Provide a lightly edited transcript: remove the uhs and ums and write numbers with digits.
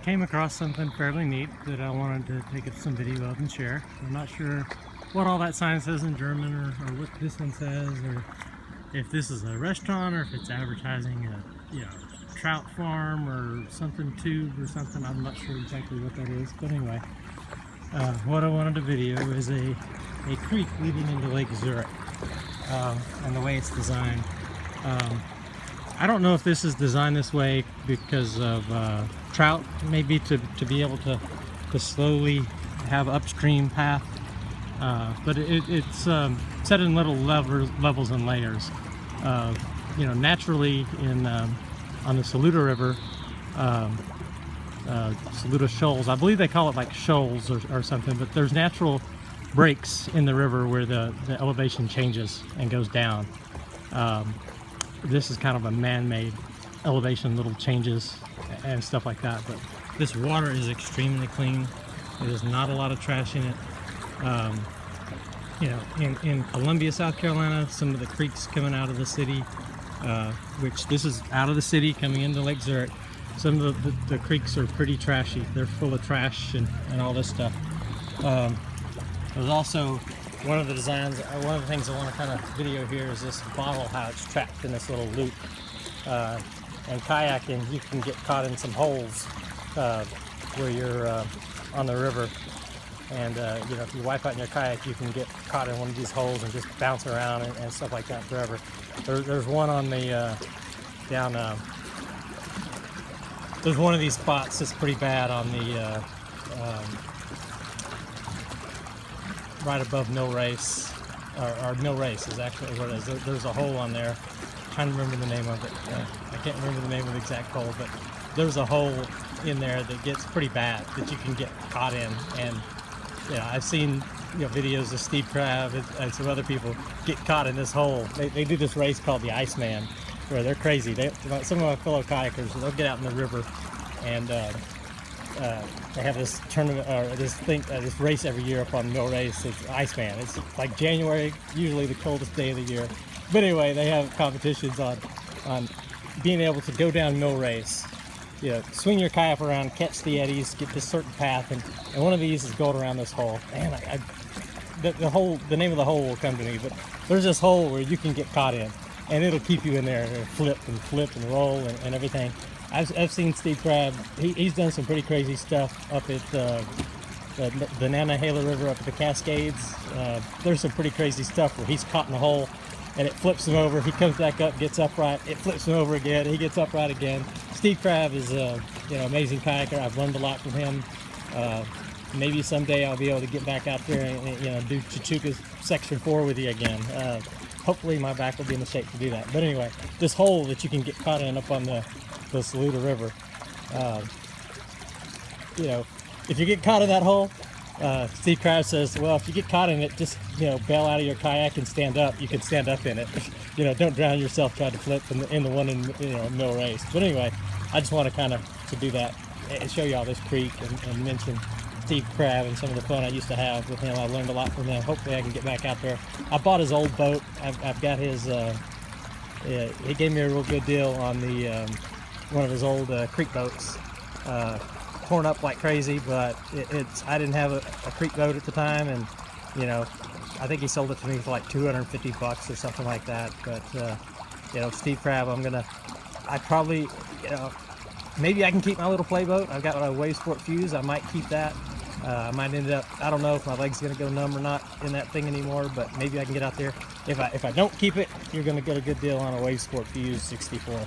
came across something fairly neat that I wanted to take some video of and share. I'm not sure what all that sign says in German or what this one says, or if this is a restaurant or if it's advertising a trout farm or something tube or something. I'm not sure exactly what that is, but anyway, what I wanted to video is a creek leading into Lake Zurich, and the way it's designed. I don't know if this is designed this way because of trout, maybe to be able to slowly have upstream path, but it's set in little levels and layers. Naturally on the Saluda River, Saluda Shoals, I believe they call it like shoals or something, but there's natural breaks in the river where the elevation changes and goes down. This is kind of a man-made elevation, little changes and stuff like that, but this water is extremely clean. There's not a lot of trash in it. In Columbia, South Carolina, some of the creeks coming out of the city, which this is out of the city coming into Lake Zurich, some of the creeks are pretty trashy. They're full of trash and all this stuff. There's also one of the designs, one of the things I want to kind of video here is this bottle, how it's trapped in this little loop. And kayaking, you can get caught in some holes where you're on the river, and if you wipe out in your kayak, you can get caught in one of these holes and just bounce around and stuff like that forever. There's one on the there's one of these spots that's pretty bad on the right above Mill Race, or Mill Race is actually what it is. There's a hole on there. I'm trying to remember the name of it. I can't remember the name of the exact hole, but there's a hole in there that gets pretty bad that you can get caught in. And I've seen videos of Steve Crabb and some other people get caught in this hole. They do this race called the Iceman, where they're crazy. Some of my fellow kayakers, they'll get out in the river and they have this tournament or this race every year up on Mill Race. It's Iceman. It's like January, usually the coldest day of the year. But anyway, they have competitions on being able to go down Mill Race. Swing your kayak around, catch the eddies, get this certain path, and one of these is going around this hole. Man, the name of the hole will come to me, but there's this hole where you can get caught in, and it'll keep you in there, and flip and roll and everything. I've seen Steve Crabb. He's done some pretty crazy stuff up at the Nantahala River up at the Cascades. There's some pretty crazy stuff where he's caught in a hole and it flips him over. He comes back up, gets upright. It flips him over again. He gets upright again. Steve Crabb is amazing kayaker. I've learned a lot from him. Maybe someday I'll be able to get back out there and do Chachuca's Section 4 with you again. Hopefully my back will be in the shape to do that. But anyway, this hole that you can get caught in up on the Saluda River, if you get caught in that hole, Steve Crabb says, well, if you get caught in it, just bail out of your kayak and stand up. You can stand up in it. Don't drown yourself trying to flip in the one in Mill Race. But anyway, I just want to kind of do that and show you all this creek and mention Steve Crabb and some of the fun I used to have with him. I learned a lot from him. Hopefully I can get back out there. I bought his old boat. I've got his. He gave me a real good deal on the one of his old creek boats. Torn up like crazy, but I didn't have a creek boat at the time, and I think he sold it to me for like $250 or something like that. But Steve Crabb, I probably maybe I can keep my little play boat. I've got a Wave Sport Fuse. I might keep that. I might end up, I don't know if my leg's gonna go numb or not in that thing anymore, but maybe I can get out there. If I don't keep it, you're gonna get a good deal on a Wave Sport Fuse 64.